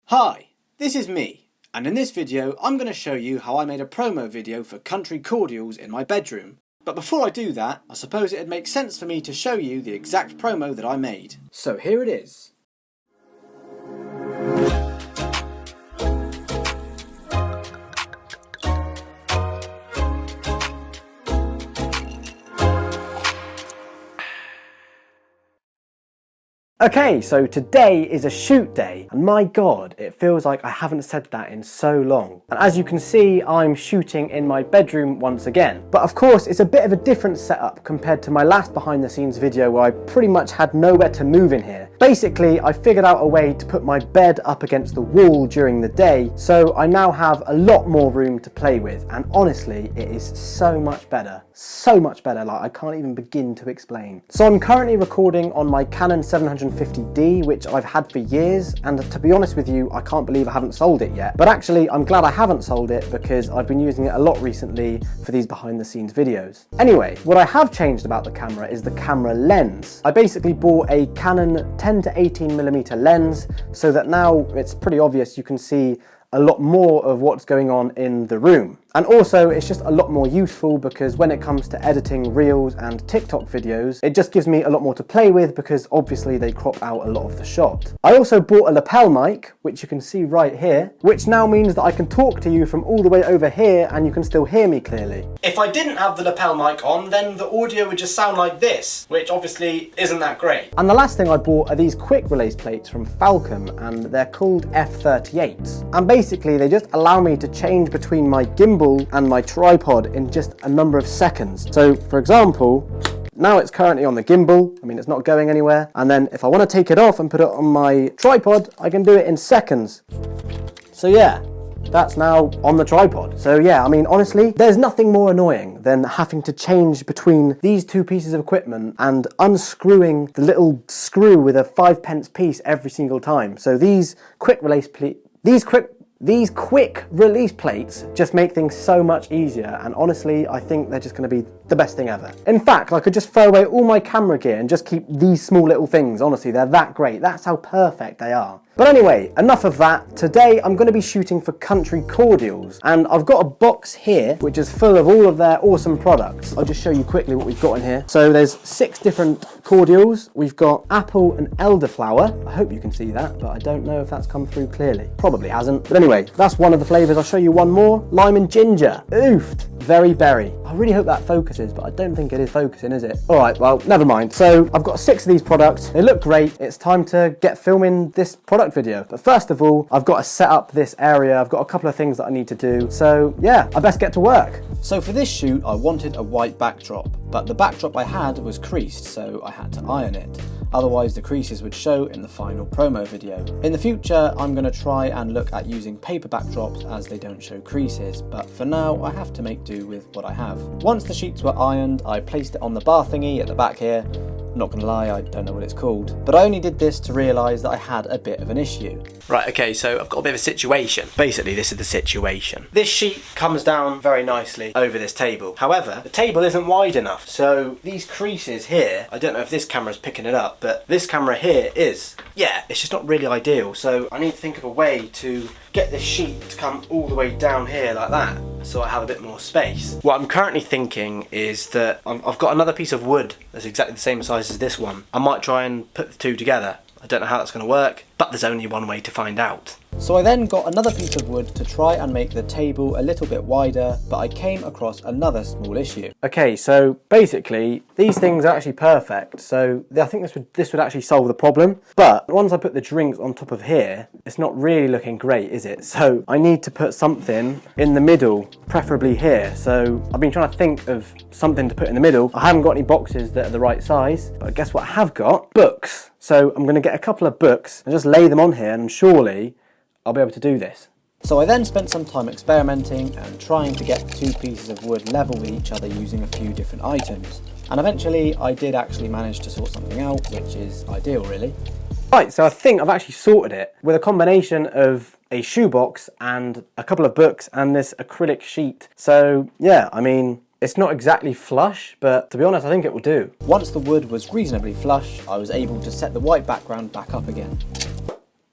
Hi, this is me, and in this video I'm going to show you how I made a promo video for country cordials in my bedroom. But before I do that, I suppose it'd make sense for me to show you the exact promo that I made. So here it is. Okay, so today is a shoot day, and my god, it feels like I haven't said that in so long. And as you can see, I'm shooting in my bedroom once again. But of course, it's a bit of a different setup compared to my last behind the scenes video where I pretty much had nowhere to move in here. Basically, I figured out a way to put my bed up against the wall during the day, so I now have a lot more room to play with, and honestly, it is so much better, like I can't even begin to explain. So I'm currently recording on my Canon 750D, which I've had for years, and to be honest with you, I can't believe I haven't sold it yet. But actually, I'm glad I haven't sold it because I've been using it a lot recently for these behind the scenes videos. Anyway, what I have changed about the camera is the camera lens. I basically bought a Canon 10 to 18mm lens so that now it's pretty obvious you can see a lot more of what's going on in the room. And also, it's just a lot more useful because when it comes to editing Reels and TikTok videos, it just gives me a lot more to play with because obviously they crop out a lot of the shot. I also bought a lapel mic, which you can see right here, which now means that I can talk to you from all the way over here and you can still hear me clearly. If I didn't have the lapel mic on, then the audio would just sound like this, which obviously isn't that great. And the last thing I bought are these quick release plates from Falcon, and they're called F38s. And basically, they just allow me to change between my gimbal and my tripod in just a number of seconds. So for example, now it's currently on the gimbal, it's not going anywhere, and then if I want to take it off and put it on my tripod, I can do it in seconds. So yeah, that's now on the tripod. So yeah, honestly, there's nothing more annoying than having to change between these two pieces of equipment and unscrewing the little screw with a 5p piece every single time. So these quick release plates just make things so much easier, and honestly, I think they're just going to be the best thing ever. In fact, I could just throw away all my camera gear and just keep these small little things. Honestly, they're that great. That's how perfect they are. But anyway, enough of that. Today, I'm going to be shooting for country cordials, and I've got a box here which is full of all of their awesome products. I'll just show you quickly what we've got in here. So there's 6 different cordials. We've got apple and elderflower. I hope you can see that, but I don't know if that's come through clearly. Probably hasn't. But anyway, that's one of the flavours. I'll show you one more. Lime and ginger. Oofed. Very berry. I really hope that focuses, but I don't think it is focusing, is it? All right, well, never mind. So I've got 6 of these products. They look great. It's time to get filming this product video. But first of all, I've got to set up this area. I've got a couple of things that I need to do. So yeah, I best get to work. So for this shoot, I wanted a white backdrop, but the backdrop I had was creased, so I had to iron it. Otherwise the creases would show in the final promo video. In the future, I'm going to try and look at using paper backdrops as they don't show creases, but for now I have to make do with what I have. Once the sheets were ironed, I placed it on the bar thingy at the back here. Not gonna lie, I don't know what it's called, but I only did this to realise that I had a bit of an issue. Right, okay, so I've got a bit of a situation. Basically, this is the situation. This sheet comes down very nicely over this table. However, the table isn't wide enough, so these creases here, I don't know if this camera's picking it up, but this camera here is. Yeah, it's just not really ideal, so I need to think of a way to get this sheet to come all the way down here like that, so I have a bit more space. What I'm currently thinking is that I've got another piece of wood that's exactly the same size as this one. I might try and put the two together. I don't know how that's going to work, but there's only one way to find out. So I then got another piece of wood to try and make the table a little bit wider, but I came across another small issue. Okay, so basically these things are actually perfect, so I think this would actually solve the problem. But once I put the drinks on top of here, it's not really looking great, is it? So I need to put something in the middle, preferably here. So I've been trying to think of something to put in the middle. I haven't got any boxes that are the right size, but guess what I have got? Books. So I'm going to get a couple of books and just lay them on here, and surely I'll be able to do this. So I then spent some time experimenting and trying to get 2 pieces of wood level with each other using a few different items. And eventually I did actually manage to sort something out, which is ideal really. Right, so I think I've actually sorted it with a combination of a shoebox and a couple of books and this acrylic sheet. So yeah, it's not exactly flush, but to be honest, I think it will do. Once the wood was reasonably flush, I was able to set the white background back up again.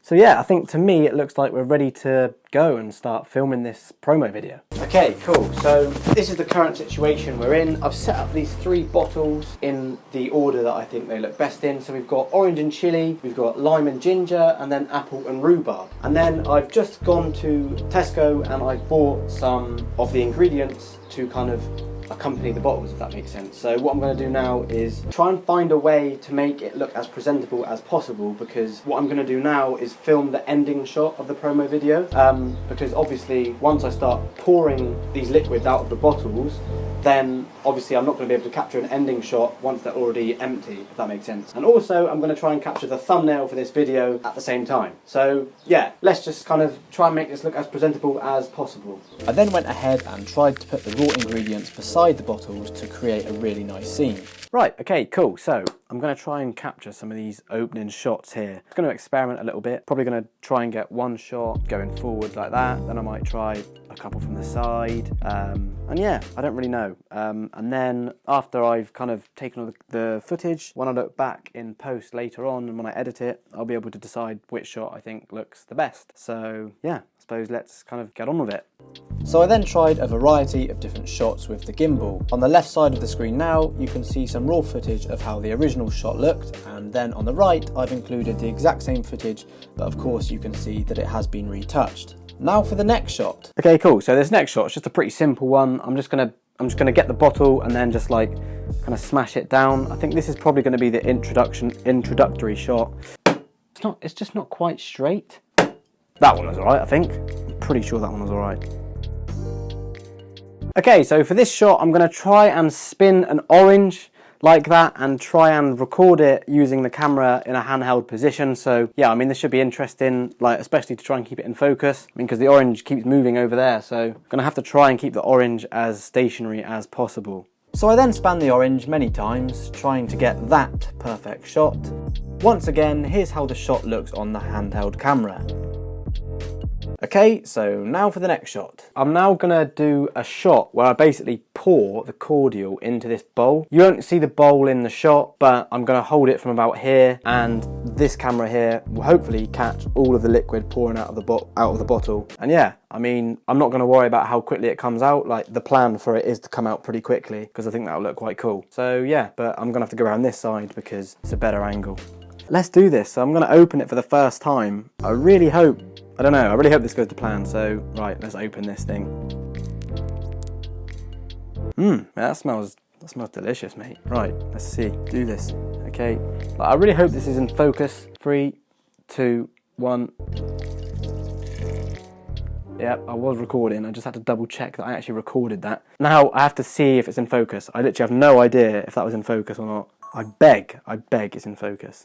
So yeah, I think to me it looks like we're ready to go and start filming this promo video. Okay, cool. So this is the current situation we're in. I've set up these 3 bottles in the order that I think they look best in. So we've got orange and chili, we've got lime and ginger, and then apple and rhubarb. And then I've just gone to Tesco and I bought some of the ingredients to kind of accompany the bottles, if that makes sense. So what I'm going to do now is try and find a way to make it look as presentable as possible, because what I'm going to do now is film the ending shot of the promo video, because obviously once I start pouring these liquids out of the bottles, then obviously I'm not going to be able to capture an ending shot once they're already empty, if that makes sense. And also I'm going to try and capture the thumbnail for this video at the same time. So yeah, let's just kind of try and make this look as presentable as possible. I then went ahead and tried to put the raw ingredients beside the bottles to create a really nice scene. Right, okay, cool. So I'm going to try and capture some of these opening shots here. I'm going to experiment a little bit. Probably going to try and get one shot going forward like that. Then I might try a couple from the side. And yeah, I don't really know. And then after I've kind of taken all the footage, when I look back in post later on and when I edit it, I'll be able to decide which shot I think looks the best. So yeah, I suppose let's kind of get on with it. So I then tried a variety of different shots with the gimbal. On the left side of the screen now, you can see some raw footage of how the original shot looked, and then on the right, I've included the exact same footage, but of course you can see that it has been retouched. Now for the next shot. Okay, cool. So this next shot is just a pretty simple one. I'm just gonna get the bottle and then just like kind of smash it down. I think this is probably going to be the introductory shot. It's just not quite straight. That one was alright, I think. I'm pretty sure that one was alright. Okay, so for this shot, I'm going to try and spin an orange like that and try and record it using the camera in a handheld position. So yeah, I mean, this should be interesting, like especially to try and keep it in focus. I mean, because the orange keeps moving over there, so I'm going to have to try and keep the orange as stationary as possible. So I then span the orange many times, trying to get that perfect shot. Once again, here's how the shot looks on the handheld camera. Okay, so now for the next shot. I'm now gonna do a shot where I basically pour the cordial into this bowl. You won't see the bowl in the shot, but I'm gonna hold it from about here, and this camera here will hopefully catch all of the liquid pouring out of the bottle. And yeah, I mean, I'm not gonna worry about how quickly it comes out. Like, the plan for it is to come out pretty quickly, because I think that'll look quite cool. So yeah, but I'm gonna have to go around this side because it's a better angle. Let's do this. So I'm gonna open it for the first time. I really hope this goes to plan. So, right, let's open this thing. That smells delicious, mate. Right, let's see, do this. Okay, I really hope this is in focus. 3, 2, 1. Yep, I was recording. I just had to double check that I actually recorded that. Now I have to see if it's in focus. I literally have no idea if that was in focus or not. I beg it's in focus.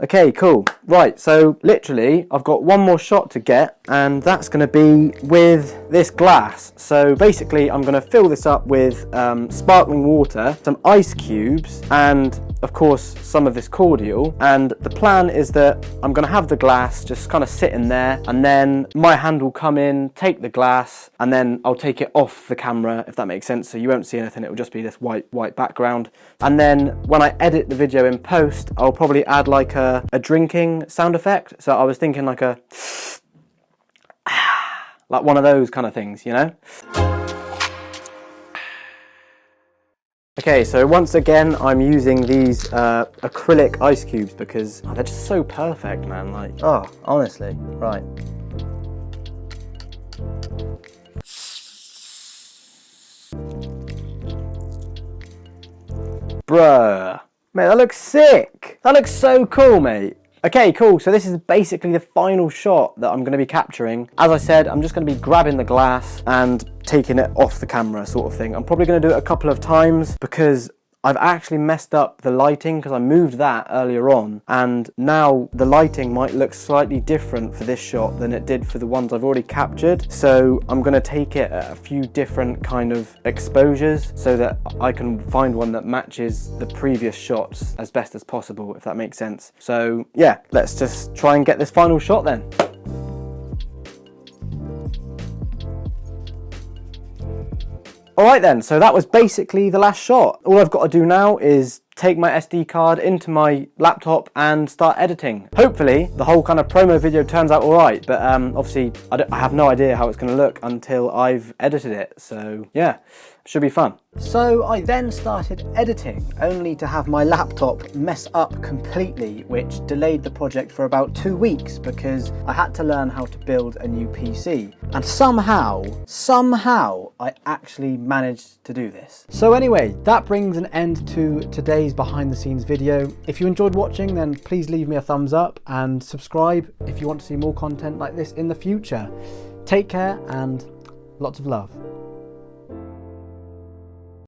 Okay, cool. Right, so literally I've got one more shot to get, and that's going to be with this glass. So basically I'm going to fill this up with sparkling water, some ice cubes, and of course some of this cordial. And the plan is that I'm going to have the glass just kind of sitting there, and then my hand will come in, take the glass, and then I'll take it off the camera, if that makes sense. So you won't see anything, it will just be this white background. And then when I edit the video in post, I'll probably add like a drinking sound effect. So I was thinking like a like one of those kind of things, you know? Okay, so once again I'm using these acrylic ice cubes because they're just so perfect, man. Like, oh, honestly. Right. Bruh. Mate, that looks sick. That looks so cool, mate. Okay, cool. So this is basically the final shot that I'm going to be capturing. As I said, I'm just going to be grabbing the glass and taking it off the camera, sort of thing. I'm probably going to do it a couple of times because I've actually messed up the lighting because I moved that earlier on, and now the lighting might look slightly different for this shot than it did for the ones I've already captured. So I'm going to take it at a few different kind of exposures so that I can find one that matches the previous shots as best as possible, if that makes sense. So yeah, let's just try and get this final shot then. Alright then, so that was basically the last shot. All I've got to do now is take my SD card into my laptop and start editing. Hopefully the whole kind of promo video turns out alright, but obviously I have no idea how it's going to look until I've edited it, so yeah, should be fun. So I then started editing, only to have my laptop mess up completely, which delayed the project for about 2 weeks because I had to learn how to build a new PC. And somehow I actually managed to do this. So anyway, that brings an end to today's behind the scenes video. If you enjoyed watching, then please leave me a thumbs up and subscribe if you want to see more content like this in the future. Take care and lots of love.